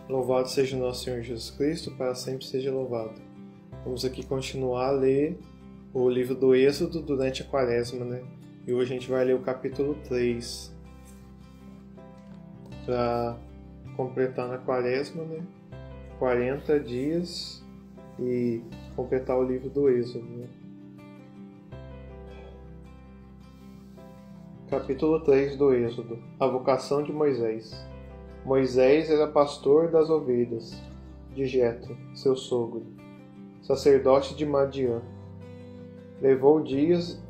Louvado seja o nosso Senhor Jesus Cristo, para sempre seja louvado. Vamos aqui continuar a ler o livro do Êxodo durante a Quaresma, né? E hoje a gente vai ler o capítulo 3 para completar na Quaresma, né? 40 dias e completar o livro do Êxodo, né? Capítulo 3 do Êxodo. A vocação de Moisés. Moisés era pastor das ovelhas de Jetro, seu sogro, sacerdote de Madiã. Levou dias...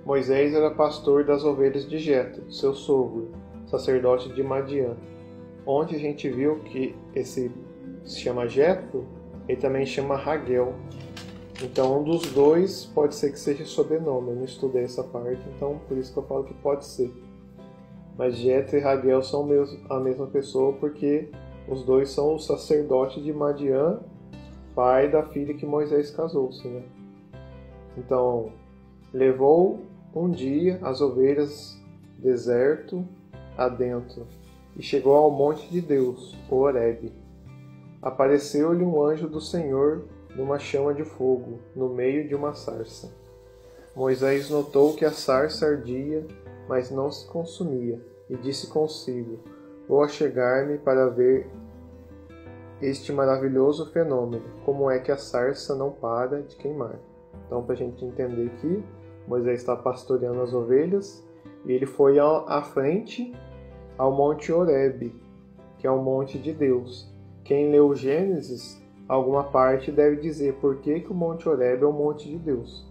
Moisés era pastor das ovelhas de Jetro, seu sogro, sacerdote de Madiã. Onde a gente viu que esse se chama Jetro, ele também chama Raguel. Então, um dos dois pode ser que seja sobrenome. Eu não estudei essa parte, então por isso que eu falo que pode ser. Mas Jetro e Raguel são a mesma pessoa, porque os dois são o sacerdote de Madiã, pai da filha que Moisés casou-se, né? Então, levou um dia as ovelhas deserto adentro e chegou ao monte de Deus, o Horebe. Apareceu-lhe um anjo do Senhor numa chama de fogo, no meio de uma sarça. Moisés notou que a sarça ardia, mas não se consumia, e disse consigo: vou achegar-me para ver este maravilhoso fenômeno, como é que a sarça não para de queimar. Então, para a gente entender que Moisés está pastoreando as ovelhas, e ele foi à frente ao Monte Horebe, que é o monte de Deus. Quem leu Gênesis, alguma parte deve dizer por que o Monte Horebe é o monte de Deus.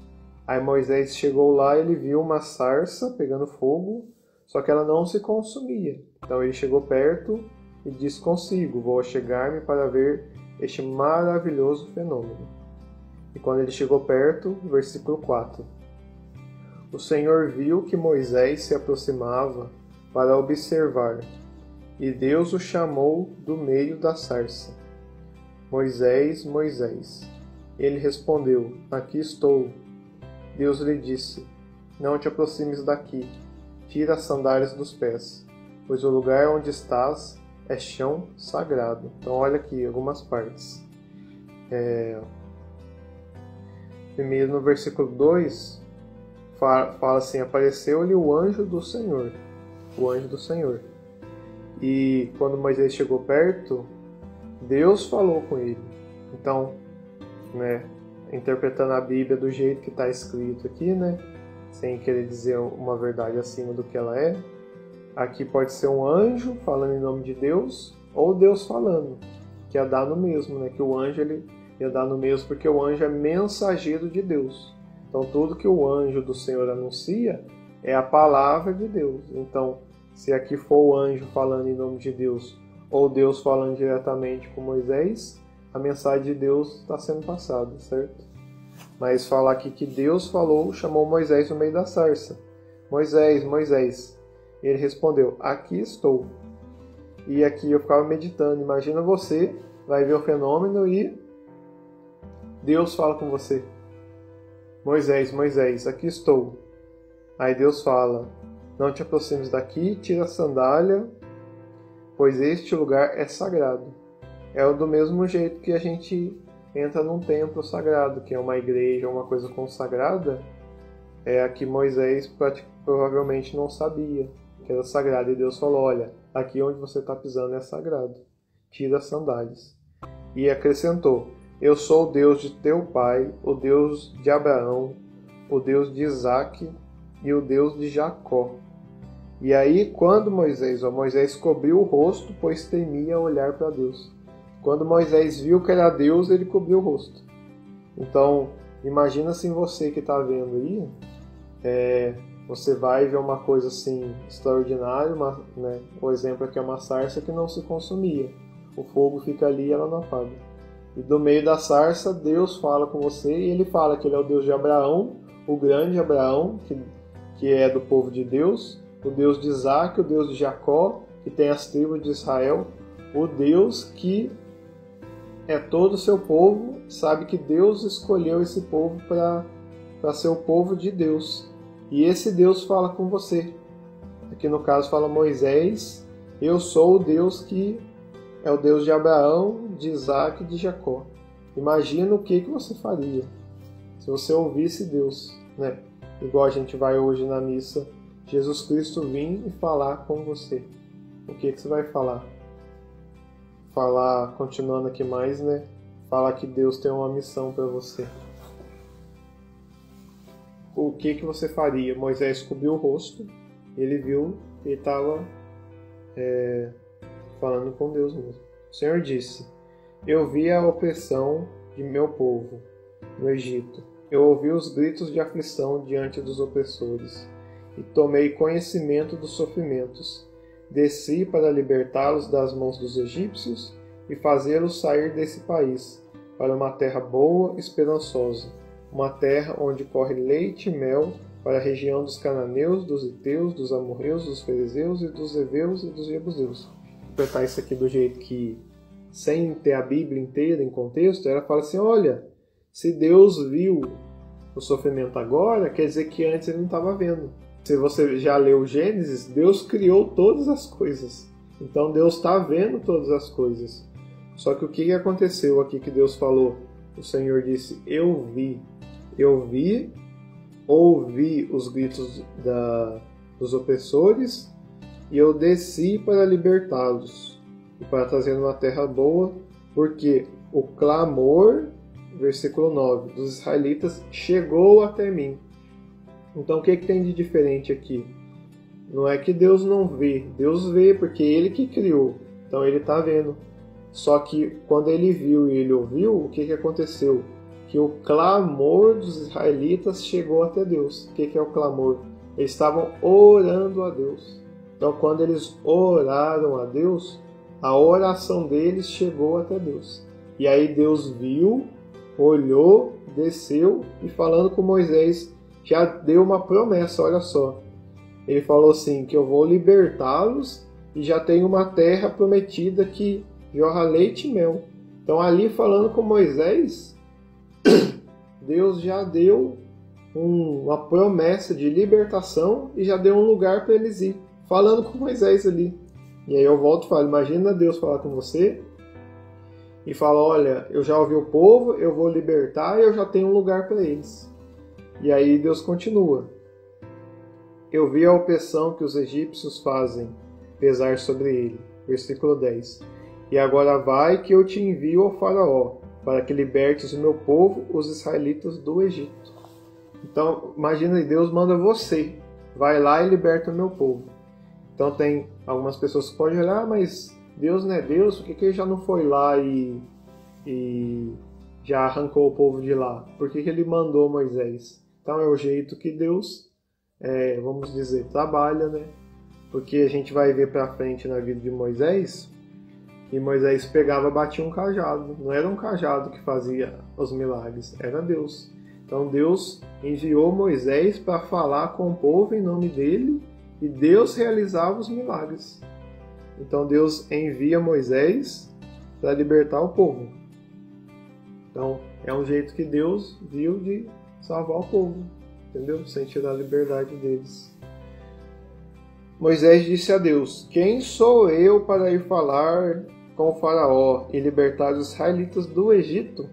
Aí Moisés chegou lá e ele viu uma sarça pegando fogo, só que ela não se consumia. Então ele chegou perto e disse consigo: vou chegar-me para ver este maravilhoso fenômeno. E quando ele chegou perto, versículo 4. O Senhor viu que Moisés se aproximava para observar, e Deus o chamou do meio da sarça. Moisés, Moisés. Ele respondeu: aqui estou. Deus lhe disse: não te aproximes daqui, tira as sandálias dos pés, pois o lugar onde estás é chão sagrado. Então olha aqui algumas partes. Primeiro no versículo 2, fala assim: apareceu-lhe o anjo do Senhor. O anjo do Senhor. E quando Moisés chegou perto, Deus falou com ele. Então, né, interpretando a Bíblia do jeito que está escrito aqui, né, sem querer dizer uma verdade acima do que ela é, aqui pode ser um anjo falando em nome de Deus, ou Deus falando, que ia dar no mesmo, né, que o anjo ele ia dar no mesmo, porque o anjo é mensageiro de Deus. Então, tudo que o anjo do Senhor anuncia é a palavra de Deus. Então, se aqui for o anjo falando em nome de Deus, ou Deus falando diretamente com Moisés, a mensagem de Deus está sendo passada, certo? Mas falar aqui que Deus falou, chamou Moisés no meio da sarça. Moisés, Moisés. Ele respondeu: aqui estou. E aqui eu ficava meditando. Imagina você, vai ver o fenômeno e Deus fala com você: Moisés, Moisés, aqui estou. Aí Deus fala: não te aproximes daqui, tira a sandália, pois este lugar é sagrado. É do mesmo jeito que a gente entra num templo sagrado, que é uma igreja, uma coisa consagrada. Aqui Moisés provavelmente não sabia que era sagrado. E Deus falou: olha, aqui onde você está pisando é sagrado. Tira as sandálias. E acrescentou: eu sou o Deus de teu pai, o Deus de Abraão, o Deus de Isaque e o Deus de Jacó. E aí, quando Moisés cobriu o rosto, pois temia olhar para Deus. Quando Moisés viu que era Deus, ele cobriu o rosto. Então, imagina assim você que está vendo aí, você vai ver uma coisa assim extraordinária, né? O exemplo aqui é uma sarça que não se consumia. O fogo fica ali e ela não apaga. E do meio da sarça, Deus fala com você e ele fala que ele é o Deus de Abraão, o grande Abraão, que é do povo de Deus, o Deus de Isaque, o Deus de Jacó, que tem as tribos de Israel, o Deus que é todo o seu povo, sabe que Deus escolheu esse povo para ser o povo de Deus. E esse Deus fala com você. Aqui no caso fala Moisés, eu sou o Deus que é o Deus de Abraão, de Isaac e de Jacó. Imagina o que você faria se você ouvisse Deus, né? Igual a gente vai hoje na missa, Jesus Cristo vir e falar com você. O que você vai falar? Falar, continuando aqui mais, né? Falar que Deus tem uma missão para você. O que você faria? Moisés cobriu o rosto, ele viu que ele estava falando com Deus mesmo. O Senhor disse, eu vi a opressão de meu povo no Egito. Eu ouvi os gritos de aflição diante dos opressores e tomei conhecimento dos sofrimentos. Desci para libertá-los das mãos dos egípcios e fazê-los sair desse país para uma terra boa e esperançosa, uma terra onde corre leite e mel, para a região dos cananeus, dos heteus, dos amorreus, dos ferezeus e dos heveus e dos jebuseus. Vou interpretar isso aqui do jeito que, sem ter a Bíblia inteira em contexto, ela fala assim, olha, se Deus viu o sofrimento agora, quer dizer que antes ele não estava vendo. Se você já leu Gênesis, Deus criou todas as coisas. Então Deus está vendo todas as coisas. Só que o que aconteceu aqui que Deus falou? O Senhor disse, eu vi, ouvi os gritos dos opressores e eu desci para libertá-los e para trazer uma terra boa, porque o clamor, versículo 9, dos israelitas chegou até mim. Então o que tem de diferente aqui? Não é que Deus não vê, Deus vê porque Ele que criou, então Ele está vendo. Só que quando Ele viu e Ele ouviu, o que aconteceu? Que o clamor dos israelitas chegou até Deus. O que é o clamor? Eles estavam orando a Deus. Então quando eles oraram a Deus, a oração deles chegou até Deus. E aí Deus viu, olhou, desceu e falando com Moisés, já deu uma promessa, olha só. Ele falou assim, que eu vou libertá-los e já tem uma terra prometida que jorra leite e mel. Então ali falando com Moisés, Deus já deu uma promessa de libertação e já deu um lugar para eles ir. Falando com Moisés ali. E aí eu volto e falo, imagina Deus falar com você e fala, olha, eu já ouvi o povo, eu vou libertar e eu já tenho um lugar para eles. E aí Deus continua. Eu vi a opressão que os egípcios fazem pesar sobre ele. Versículo 10. E agora vai que eu te envio ao faraó, para que libertes o meu povo, os israelitas do Egito. Então, imagina, Deus manda você. Vai lá e liberta o meu povo. Então tem algumas pessoas que podem olhar, mas Deus não é Deus, por que ele já não foi lá e já arrancou o povo de lá? Por que ele mandou Moisés? Então é o jeito que Deus, vamos dizer, trabalha, né? Porque a gente vai ver para frente na vida de Moisés, e Moisés pegava, batia um cajado. Não era um cajado que fazia os milagres, era Deus. Então Deus enviou Moisés para falar com o povo em nome dele, e Deus realizava os milagres. Então Deus envia Moisés para libertar o povo. Então é um jeito que Deus viu de salvar o povo, entendeu? Sem tirar a liberdade deles. Moisés disse a Deus, quem sou eu para ir falar com o faraó e libertar os israelitas do Egito?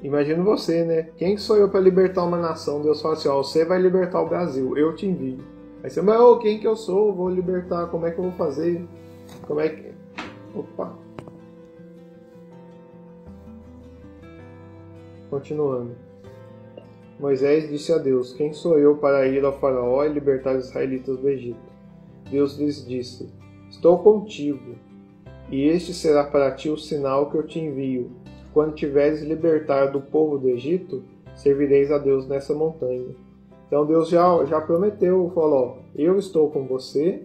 Imagina você, né? Quem sou eu para libertar uma nação? Deus fala assim, você vai libertar o Brasil, eu te envio. Aí você, mas quem que eu sou? Vou libertar, como é que eu vou fazer? Como é que... Opa! Continuando. Moisés disse a Deus, quem sou eu para ir ao faraó e libertar os israelitas do Egito? Deus lhes disse, estou contigo, e este será para ti o sinal que eu te envio. Quando tiveres libertado o povo do Egito, servireis a Deus nessa montanha. Então Deus já prometeu, falou, eu estou com você,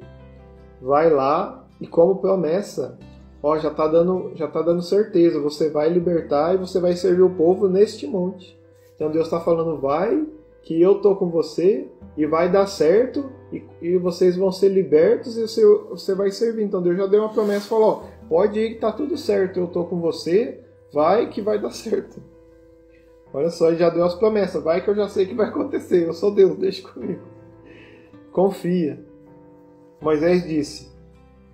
vai lá, e como promessa, já está dando certeza, você vai libertar e você vai servir o povo neste monte. Então Deus está falando, vai, que eu estou com você, e vai dar certo, e vocês vão ser libertos, e você vai servir. Então Deus já deu uma promessa, falou, pode ir que está tudo certo, eu estou com você, vai que vai dar certo. Olha só, ele já deu as promessas, vai que eu já sei que vai acontecer, eu sou Deus, deixa comigo. confia. Moisés disse: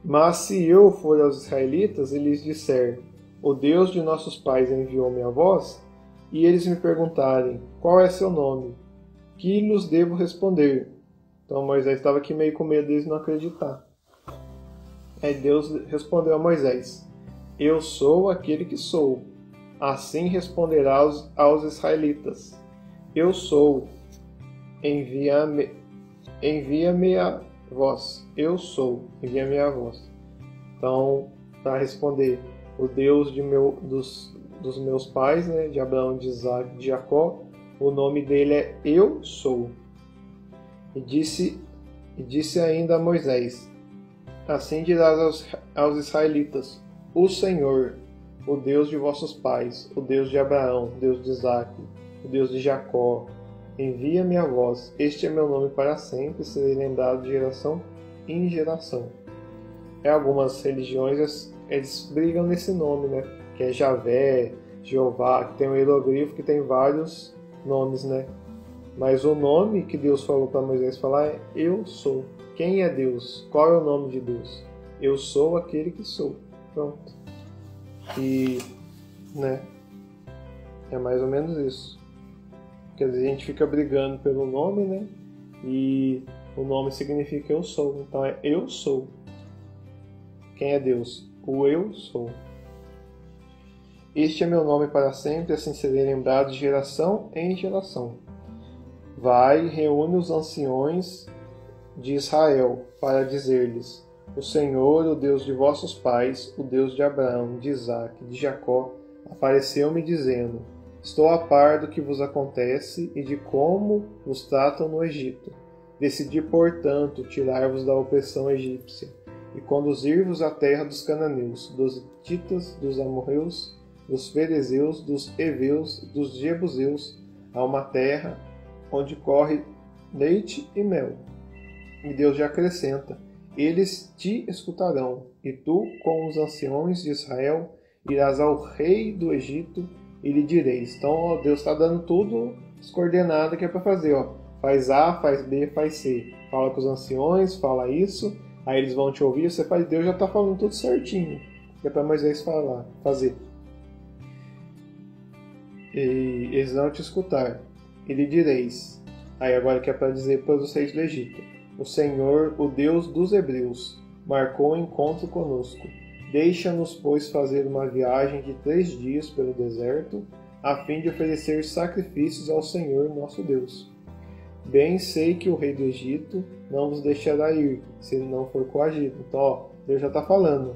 Mas se eu for aos israelitas e lhes disser, o Deus de nossos pais enviou-me a vós, e eles me perguntarem, qual é seu nome? Que lhes devo responder? Então Moisés estava aqui meio com medo deles não acreditar. Aí Deus respondeu a Moisés: Eu sou aquele que sou. Assim responderás aos israelitas: Eu sou. Envia-me a vós. Eu sou. Envia-me a vós. Então, para responder, o Deus dos meus pais, né, de Abraão, de Isaac, de Jacó, o nome dele é Eu sou. E disse ainda a Moisés: Assim dirás aos israelitas: O Senhor, o Deus de vossos pais, o Deus de Abraão, o Deus de Isaac, o Deus de Jacó, envia-me a vós. Este é meu nome para sempre, serei lembrado de geração em geração. Algumas religiões eles brigam nesse nome, né? Que é Javé, Jeová, que tem um hieroglifo que tem vários nomes, né? Mas o nome que Deus falou para Moisés falar é Eu sou. Quem é Deus? Qual é o nome de Deus? Eu sou aquele que sou. Pronto. E, né? É mais ou menos isso. Quer dizer, a gente fica brigando pelo nome, né? E o nome significa Eu sou. Então é Eu sou. Quem é Deus? O Eu sou. Este é meu nome para sempre, assim serei lembrado de geração em geração. Vai, reúne os anciões de Israel, para dizer-lhes: O Senhor, o Deus de vossos pais, o Deus de Abraão, de Isaac, de Jacó, apareceu-me dizendo: Estou a par do que vos acontece e de como vos tratam no Egito. Decidi, portanto, tirar-vos da opressão egípcia e conduzir-vos à terra dos cananeus, dos hititas, dos amorreus, dos ferezeus, dos heveus, dos jebuseus, a uma terra onde corre leite e mel. E Deus já acrescenta: Eles te escutarão, e tu, com os anciões de Israel, irás ao rei do Egito e lhe direis. Então, ó, Deus está dando tudo as coordenadas que é para fazer. Ó. Faz A, faz B, faz C. Fala com os anciões, fala isso, aí eles vão te ouvir, você faz. Deus já está falando tudo certinho. É para Moisés fazer. E eles vão te escutar. E lhe direis. Aí agora que é para dizer para os reis do Egito: O Senhor, o Deus dos hebreus, marcou um encontro conosco. Deixa-nos, pois, fazer uma viagem de 3 dias pelo deserto, a fim de oferecer sacrifícios ao Senhor nosso Deus. Bem sei que o rei do Egito não vos deixará ir, se ele não for coagido. Então, ó, Deus já está falando.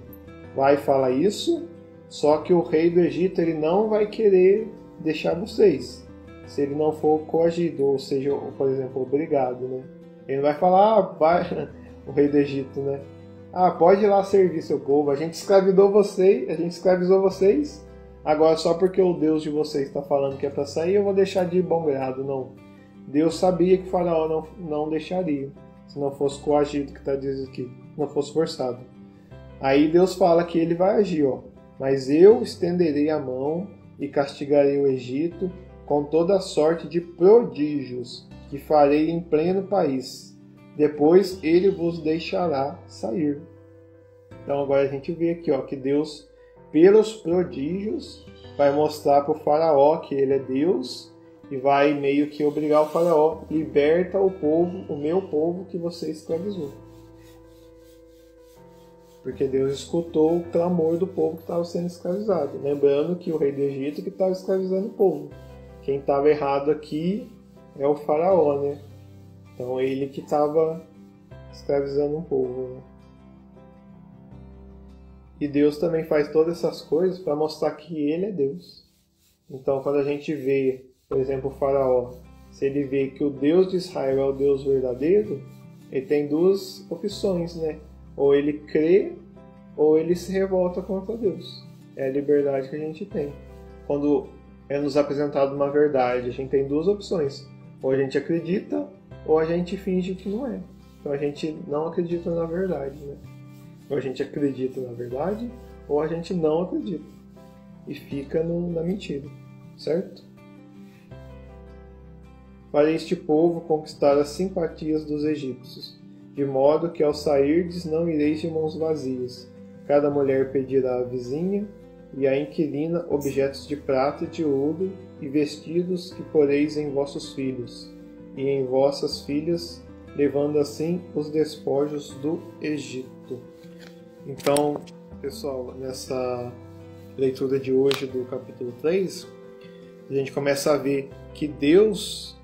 Vai falar isso, só que o rei do Egito ele não vai querer deixar vocês, se ele não for coagido, ou seja, por exemplo, obrigado, né? Ele não vai falar, vai, o rei do Egito, né? Pode ir lá servir seu povo, a gente escravizou vocês, agora só porque o Deus de vocês está falando que é para sair, eu vou deixar de bom grado. Não. Deus sabia que o faraó não deixaria, se não fosse coagido, que está dizendo aqui, não fosse forçado. Aí Deus fala que ele vai agir, ó. Mas eu estenderei a mão e castigarei o Egito com toda sorte de prodígios que farei em pleno país. Depois ele vos deixará sair. Então agora a gente vê aqui, ó, que Deus, pelos prodígios, vai mostrar para o faraó que ele é Deus e vai meio que obrigar o faraó: liberta o povo, o meu povo que você escravizou. Porque Deus escutou o clamor do povo que estava sendo escravizado. Lembrando que o rei do Egito que estava escravizando o povo. Quem estava errado aqui é o faraó, né? Então ele que estava escravizando um povo, né? E Deus também faz todas essas coisas para mostrar que ele é Deus. Então quando a gente vê, por exemplo, o faraó, se ele vê que o Deus de Israel é o Deus verdadeiro, ele tem 2 opções, né? Ou ele crê, ou ele se revolta contra Deus. É a liberdade que a gente tem. Quando é nos apresentado uma verdade, a gente tem 2 opções. Ou a gente acredita, ou a gente finge que não é. Então a gente não acredita na verdade, né? Ou a gente acredita na verdade, ou a gente não acredita. E fica na mentira, certo? para este povo conquistar as simpatias dos egípcios, de modo que ao sairdes não ireis de mãos vazias. Cada mulher pedirá à vizinha e à inquilina objetos de prata e de ouro e vestidos que poreis em vossos filhos e em vossas filhas, levando assim os despojos do Egito. Então, pessoal, nessa leitura de hoje do capítulo 3, a gente começa a ver que Deus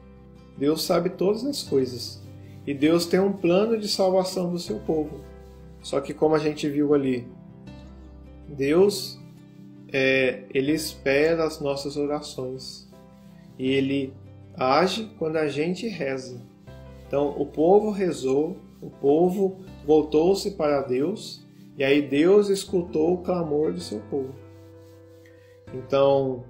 sabe todas as coisas. E Deus tem um plano de salvação do seu povo. Só que como a gente viu ali, Deus, Ele espera as nossas orações. E Ele age quando a gente reza. Então o povo rezou, o povo voltou-se para Deus, e aí Deus escutou o clamor do seu povo. Então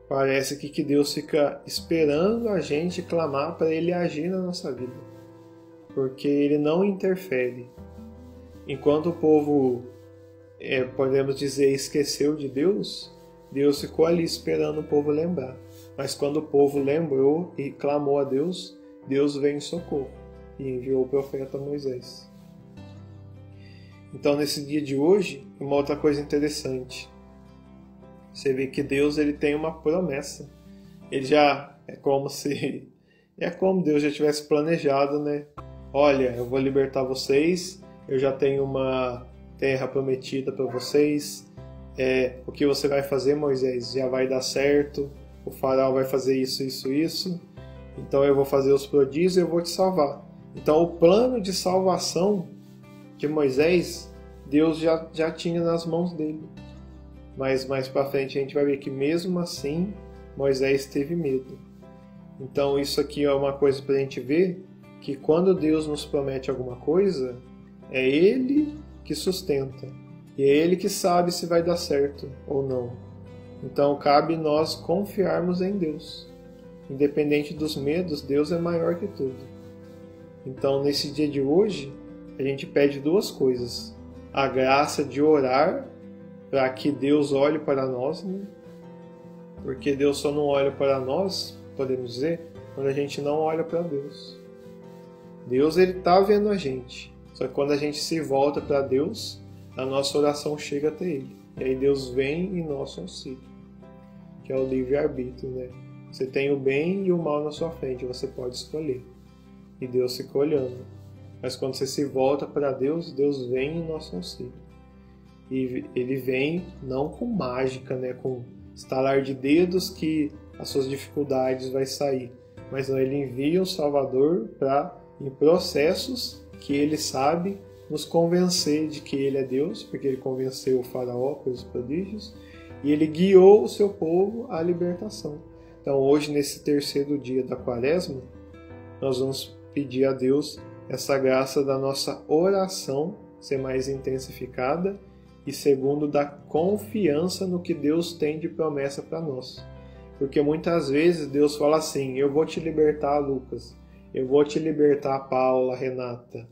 parece que Deus fica esperando a gente clamar para Ele agir na nossa vida, porque Ele não interfere. Enquanto o povo, podemos dizer, esqueceu de Deus, Deus ficou ali esperando o povo lembrar. Mas quando o povo lembrou e clamou a Deus, Deus veio em socorro e enviou o profeta Moisés. Então, nesse dia de hoje, uma outra coisa interessante. Você vê que Deus ele tem uma promessa. Ele já é como Deus já tivesse planejado, né? Olha, eu vou libertar vocês, eu já tenho uma terra prometida para vocês. O que você vai fazer, Moisés, já vai dar certo. O faraó vai fazer isso, isso, isso. Então eu vou fazer os prodígios e eu vou te salvar. Então o plano de salvação de Moisés, Deus já tinha nas mãos dele. Mas mais para frente a gente vai ver que mesmo assim Moisés teve medo. Então isso aqui é uma coisa para a gente ver, que quando Deus nos promete alguma coisa, é Ele que sustenta. E é Ele que sabe se vai dar certo ou não. Então cabe nós confiarmos em Deus. Independente dos medos, Deus é maior que tudo. Então nesse dia de hoje, a gente pede duas coisas. A graça de orar para que Deus olhe para nós, né? Porque Deus só não olha para nós, podemos dizer, quando a gente não olha para Deus. Deus ele está vendo a gente, só que quando a gente se volta para Deus, a nossa oração chega até Ele. E aí Deus vem em nosso auxílio, que é o livre-arbítrio, né? Você tem o bem e o mal na sua frente, você pode escolher. E Deus fica olhando. Mas quando você se volta para Deus, Deus vem em nosso auxílio. E Ele vem não com mágica, né? Com estalar de dedos que as suas dificuldades vai sair. Mas não, Ele envia o Salvador em processos que Ele sabe nos convencer de que Ele é Deus, porque Ele convenceu o faraó pelos prodígios, e Ele guiou o seu povo à libertação. Então hoje, nesse terceiro dia da Quaresma, nós vamos pedir a Deus essa graça da nossa oração ser mais intensificada e segundo da confiança no que Deus tem de promessa para nós. Porque muitas vezes Deus fala assim: eu vou te libertar, Lucas, eu vou te libertar, Paula, Renata,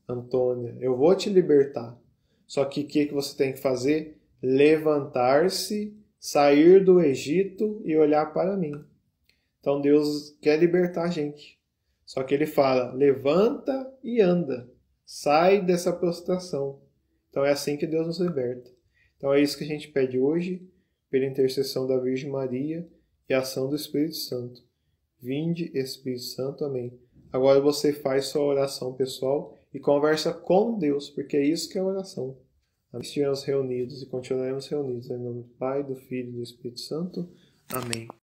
Antônia, eu vou te libertar. Só que o que você tem que fazer? Levantar-se, sair do Egito e olhar para mim. Então Deus quer libertar a gente. Só que Ele fala: levanta e anda, sai dessa prostração. Então é assim que Deus nos liberta. Então é isso que a gente pede hoje, pela intercessão da Virgem Maria e a ação do Espírito Santo. Vinde, Espírito Santo, amém. Agora você faz sua oração pessoal e conversa com Deus, porque é isso que é oração. Estivemos reunidos e continuaremos reunidos. Em nome do Pai, do Filho e do Espírito Santo. Amém.